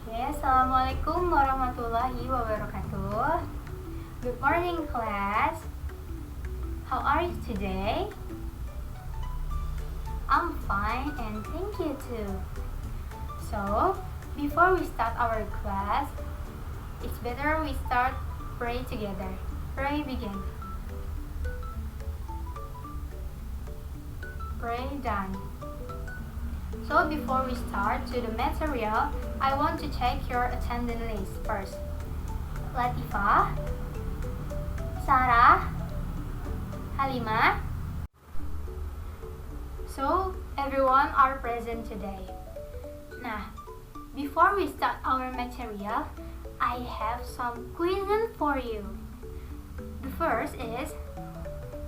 Assalamualaikum warahmatullahi wabarakatuh. Good morning, class. How are you today? I'm fine and thank you too. So, before we start our class, it's better we start pray together. Pray begin. Pray done. So before we start to the material, I want to check your attendance list first. Latifah, Sarah, Halimah. So everyone are present today. Nah, before we start our material, I have some quizzes for you. The first is,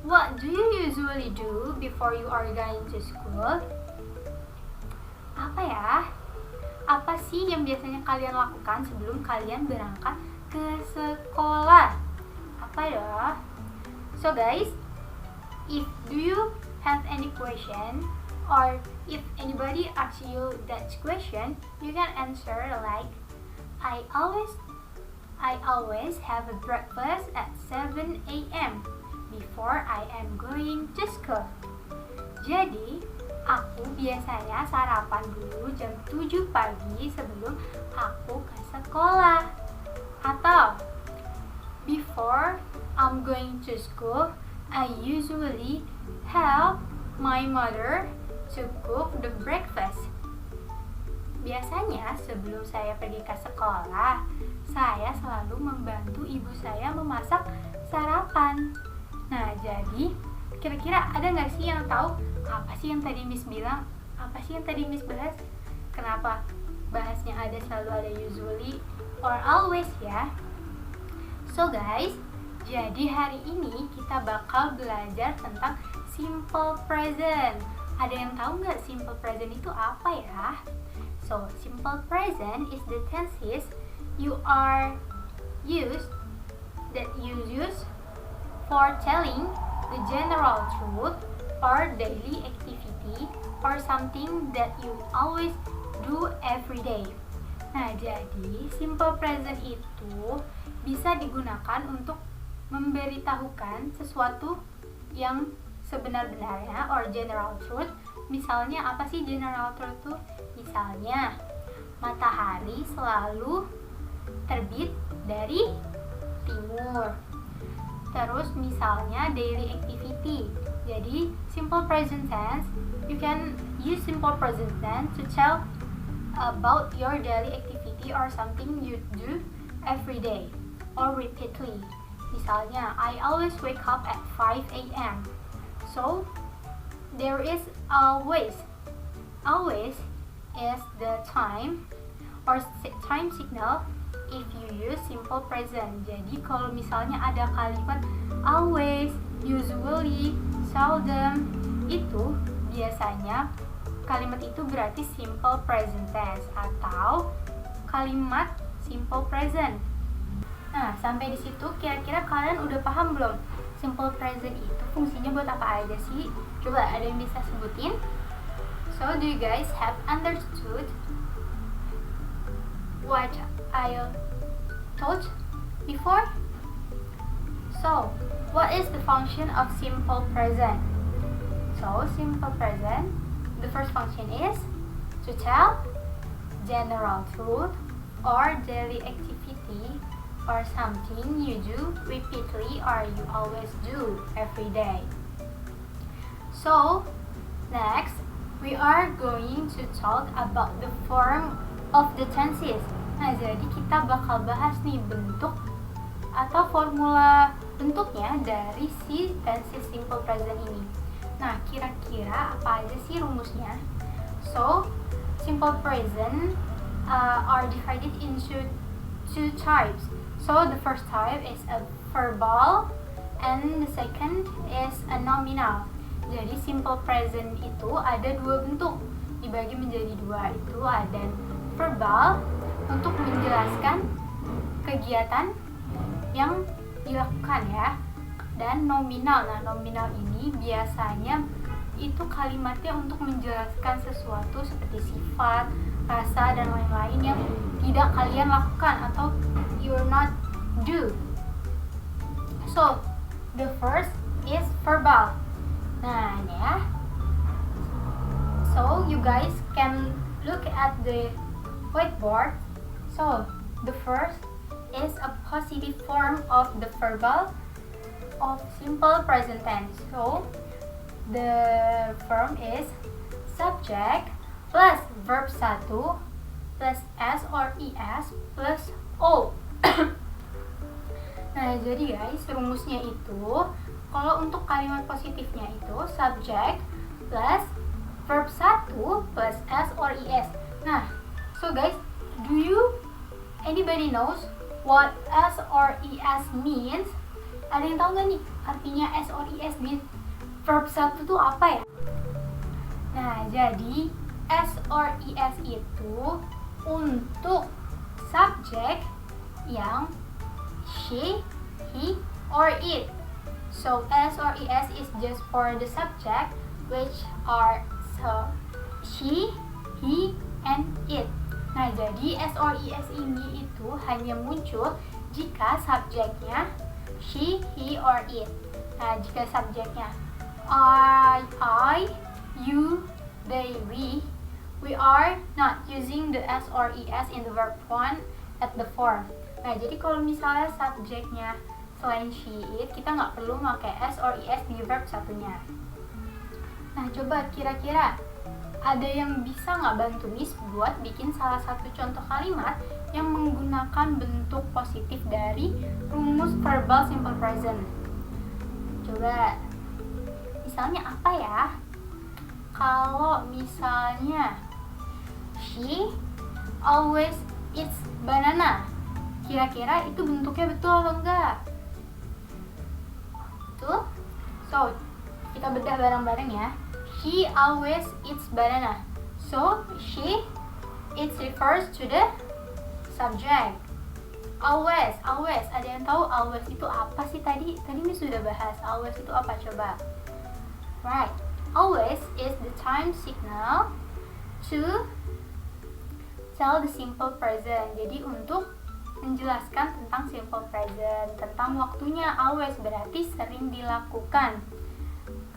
what do you usually do before you are going to school? Apa ya? Apa sih yang biasanya kalian lakukan sebelum kalian berangkat ke sekolah? Apa ya? So guys, if do you have any question or if anybody asks you that question, you can answer like I always have a breakfast at 7 a.m. before I am going to school. Jadi, aku biasanya sarapan dulu jam 7 pagi sebelum aku ke sekolah. Atau, before I'm going to school, I usually help my mother to cook the breakfast. Biasanya sebelum saya pergi ke sekolah, saya selalu membantu ibu saya memasak sarapan. Nah, jadi kira-kira ada nggak sih yang tahu apa sih yang tadi Miss bilang? Apa sih yang tadi Miss bahas? Kenapa bahasnya ada selalu ada usually or always ya? So guys, jadi hari ini kita bakal belajar tentang simple present. Ada yang tahu nggak simple present itu apa ya? So, simple present is the tenses you use for telling the general truth or daily activity or something that you always do every day. Nah, jadi simple present itu bisa digunakan untuk memberitahukan sesuatu yang sebenar-benarnya or general truth. Misalnya apa sih general truth itu? Misalnya matahari selalu terbit dari timur. Terus misalnya daily activity. Jadi simple present tense, you can use simple present tense to tell about your daily activity or something you do every day or repeatedly. Misalnya, I always wake up at 5 a.m. So there is always is the time or time signal if you use simple present. Jadi kalau misalnya ada kalimat always, usually, seldom, itu biasanya kalimat itu berarti simple present tense atau kalimat simple present. Nah, sampai di situ kira-kira kalian udah paham belum? Simple present itu fungsinya buat apa aja sih? Coba ada yang bisa sebutin? So, do you guys have understood what I taught before? So, what is the function of simple present? So, simple present, the first function is to tell general truth or daily activity or something you do repeatedly or you always do every day. So, next, we are going to talk about the form of the tenses. Nah, jadi kita bakal bahas nih bentuk atau formula bentuknya dari si tenses simple present ini. Nah, kira-kira apa aja sih rumusnya? So, simple present are divided into two types. So, the first type is a verbal and the second is a nominal. Jadi simple present itu ada dua bentuk, dibagi menjadi dua. Itu ada verbal untuk menjelaskan kegiatan yang dilakukan ya, dan nominal. Nah, nominal ini biasanya itu kalimatnya untuk menjelaskan sesuatu seperti sifat rasa, dan lain-lain yang tidak kalian lakukan atau you're not do. So, the first is verbal. Nah, ini ya. So, you guys can look at the whiteboard. So, the first is a positive form of the verbal of simple present tense. So, the form is subject plus verb 1 plus S or ES plus O. Nah, jadi guys, rumusnya itu kalau untuk kalimat positifnya itu subject plus verb 1 plus S or ES. Nah, so guys, do you anybody knows what S or ES means? Ada yang tahu nggak nih artinya S or ES di verb 1 itu apa ya? Nah, jadi S or ES itu untuk subjek yang she, he, or it. So S or ES is just for the subject, which are she, he, and it. Nah, jadi S or ES ini itu hanya muncul jika subjeknya she, he, or it. Nah, jika subjeknya I, you, they, we are not using the S or ES in the verb 1 at the form. Nah, jadi kalau misalnya subjeknya selain she, it, kita nggak perlu pakai S or ES di verb satunya. Nah, coba kira-kira ada yang bisa nggak bantu Miss buat bikin salah satu contoh kalimat yang menggunakan bentuk positif dari rumus verbal simple present? Coba, misalnya apa ya? Kalau misalnya she always eats banana, kira-kira itu bentuknya betul atau enggak? Betul? So, kita bedah bareng-bareng ya. She always eats banana. So, she, it refers to the subject. Always. Ada yang tahu always itu apa sih tadi? Tadi ini sudah bahas. Always itu apa coba? Right. Always is the time signal to tell the simple present. Jadi untuk menjelaskan tentang simple present, tentang waktunya. Always berarti sering dilakukan.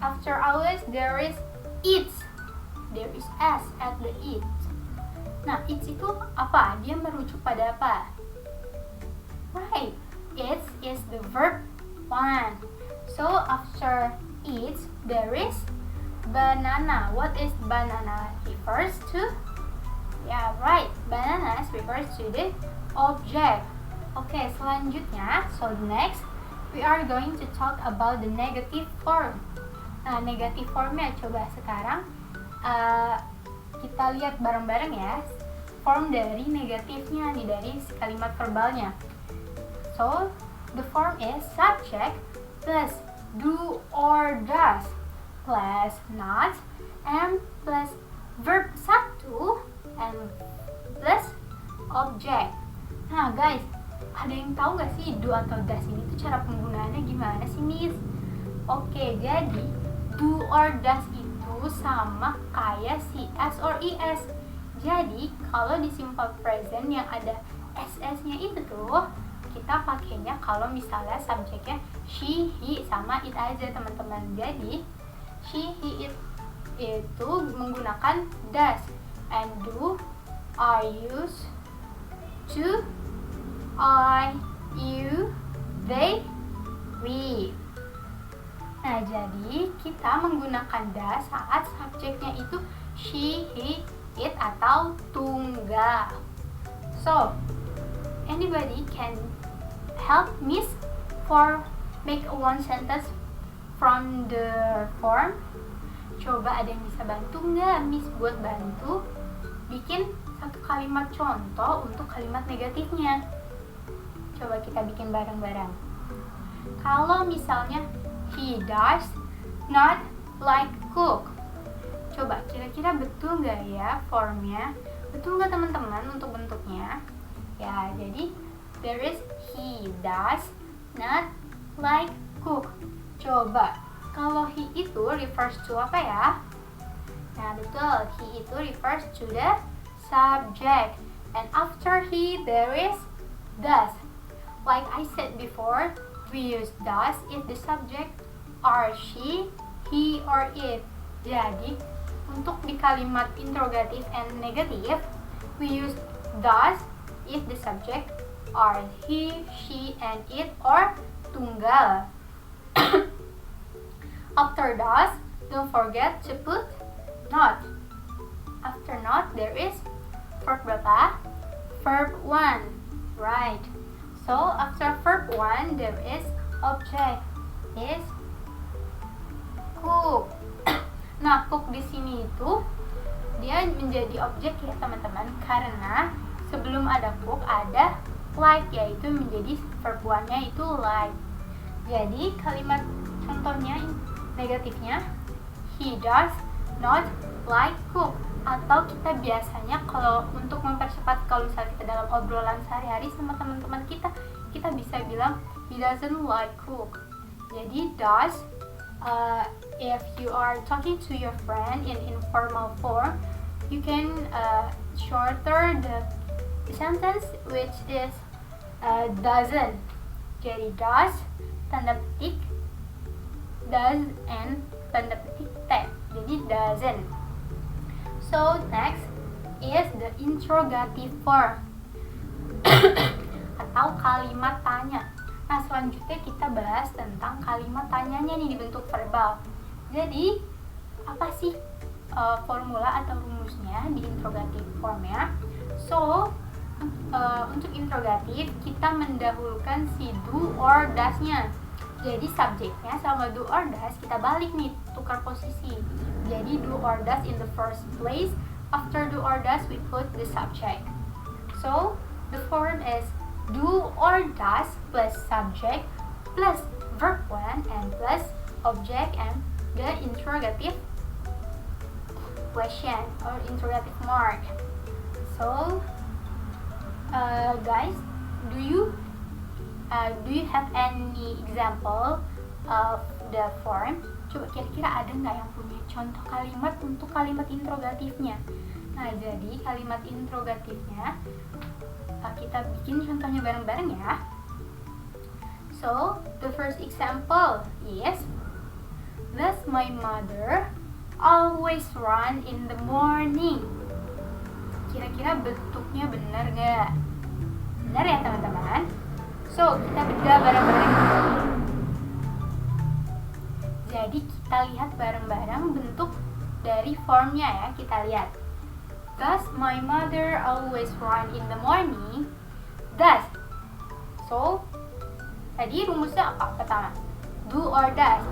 After always there is eats. There is S at the eat. Nah, eats itu apa? Dia merujuk pada apa? Right. Eats is the verb 1. So after eats there is banana. What is banana? Refers to, yeah, right. Banana refers to the object. Okay, selanjutnya, so next we are going to talk about the negative form. Nah, negative formnya coba sekarang kita lihat bareng-bareng ya. Form dari negatifnya nih, dari kalimat verbalnya. So, the form is subject plus do or does plus not and plus verb 1 and plus object. Nah guys, ada yang tahu gak sih do atau does ini tuh cara penggunaannya gimana sih Miss? Oke, jadi do or does itu sama kayak si S or ES. Jadi kalau di simple present yang ada SS-nya itu tuh kita pakainya kalau misalnya subjeknya she, he, sama it aja teman-teman. Jadi she, he, it itu menggunakan does, and do are used to I, you, they, we. Nah, jadi kita menggunakan does saat subjeknya itu she, he, it atau tunggal. So, anybody can help Miss for make one sentence from the form? Coba ada yang bisa bantu nggak Miss buat bantu bikin satu kalimat contoh untuk kalimat negatifnya? Coba kita bikin bareng-bareng. Kalau misalnya he does not like cook, coba kira-kira betul nggak ya formnya? Betul nggak teman-teman untuk bentuknya? Ya, jadi there is he does not like cook. Coba, kalau he itu refers to apa ya? Nah, betul, he itu refers to the subject, and after he there is does. Like I said before, we use does if the subject are she, he, or it. Jadi untuk di kalimat interrogative and negative, we use does if the subject are he, she, and it, or tunggal. After does, don't forget to put not. After not, there is verb berapa? Verb 1. Right. So, after verb 1, there is object. Is cook. Nah, cook di sini itu dia menjadi objek ya teman-teman, karena sebelum ada cook ada like, yaitu menjadi verb 1-nya itu like. Jadi kalimat contohnya negatifnya, he does not like cook. Atau kita biasanya kalau untuk mempercepat, kalau misalnya kita dalam obrolan sehari-hari sama teman-teman kita bisa bilang he doesn't like cook. Jadi does, if you are talking to your friend in informal form, you can shorter the sentence which is doesn't. Jadi does, tanda petik, does, and tanda petik T. Jadi doesn't. So next is the interrogative form atau kalimat tanya. Nah, selanjutnya kita bahas tentang kalimat tanyanya nih dibentuk verbal. Jadi apa sih formula atau rumusnya di interrogative formnya? So untuk interrogatif kita mendahulukan si do or does-nya. Jadi subjeknya sama do or does kita balik nih, tukar posisi. Jadi do or does in the first place. After do or does we put the subject. So the form is do or does plus subject plus verb 1 and plus object and the interrogative question or interrogative mark. So guys, do you have any example of the form? Coba kira-kira ada nggak yang punya contoh kalimat untuk kalimat interrogatifnya? Nah, jadi kalimat interrogatifnya kita bikin contohnya bareng-bareng ya. So, the first example is, does my mother always run in the morning? Kira-kira bentuknya benar nggak? Benar ya teman-teman? So, kita bedah bareng-bareng. Jadi kita lihat bareng-bareng bentuk dari formnya ya. Kita lihat. Does my mother always run in the morning? Does. So, tadi rumusnya apa? Pertama, do or does.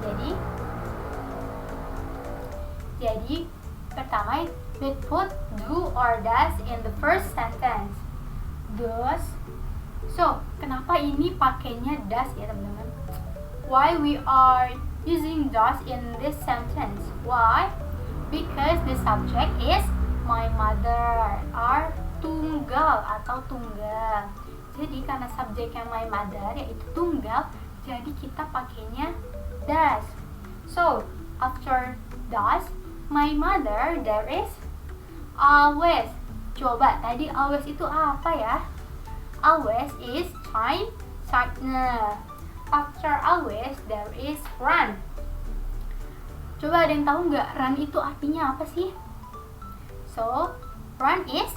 Jadi pertama, we put do or does in the first sentence. Does. So, kenapa ini pakainya does ya teman-teman? Why we are using does in this sentence? Why? Because the subject is my mother, are tunggal atau tunggal. Jadi karena subjeknya my mother yaitu tunggal, jadi kita pakainya does. So, after does, my mother, there is always. Coba, tadi always itu apa ya? Always is time partner. After always, there is run. Coba ada yang tahu nggak run itu artinya apa sih? So, run is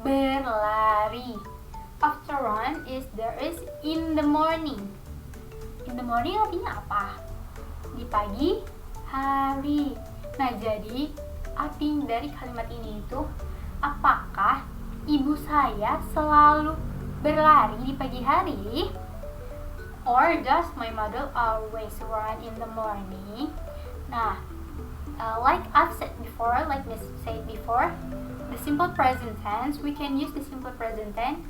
berlari. After run is there is in the morning. In the morning artinya apa? Di pagi hari. Nah, jadi arti dari kalimat ini itu, apakah ibu saya selalu berlari di pagi hari? Or does my mother always run in the morning? Nah, like I've said before, the simple present tense, we can use the simple present tense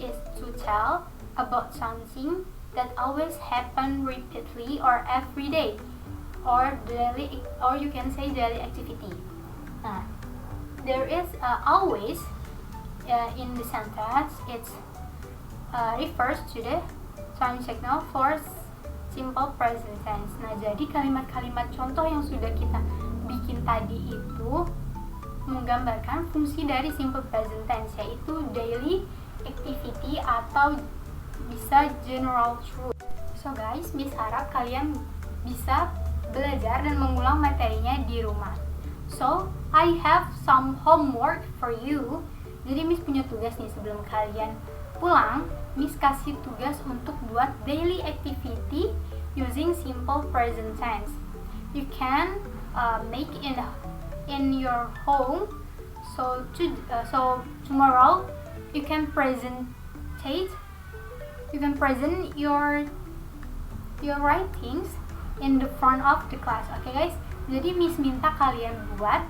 is to tell about something that always happen repeatedly or every day, or daily, or you can say daily activity. Nah, there is always in the sentence, it refers to the time signal for simple present tense. Nah, jadi kalimat-kalimat contoh yang sudah kita bikin tadi itu menggambarkan fungsi dari simple present tense, yaitu daily activity atau bisa general truth. So guys, Miss harap kalian bisa belajar dan mengulang materinya di rumah. So, I have some homework for you. Jadi Miss punya tugas nih, sebelum kalian pulang, Miss kasih tugas untuk buat daily activity using simple present tense. You can make in your home. So tomorrow you can present your writings in the front of the class. Okay guys, jadi Miss minta kalian buat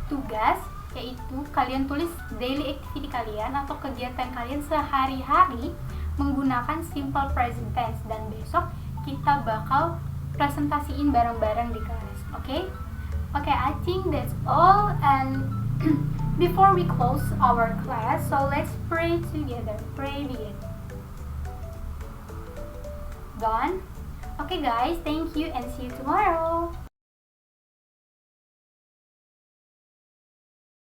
tugas, yaitu kalian tulis daily activity kalian atau kegiatan kalian sehari-hari menggunakan simple present tense, dan besok kita bakal presentasiin bareng-bareng di kelas. Okay, I think that's all. And before we close our class, so let's pray together. Pray begin. Done? Okay guys, thank you and see you tomorrow.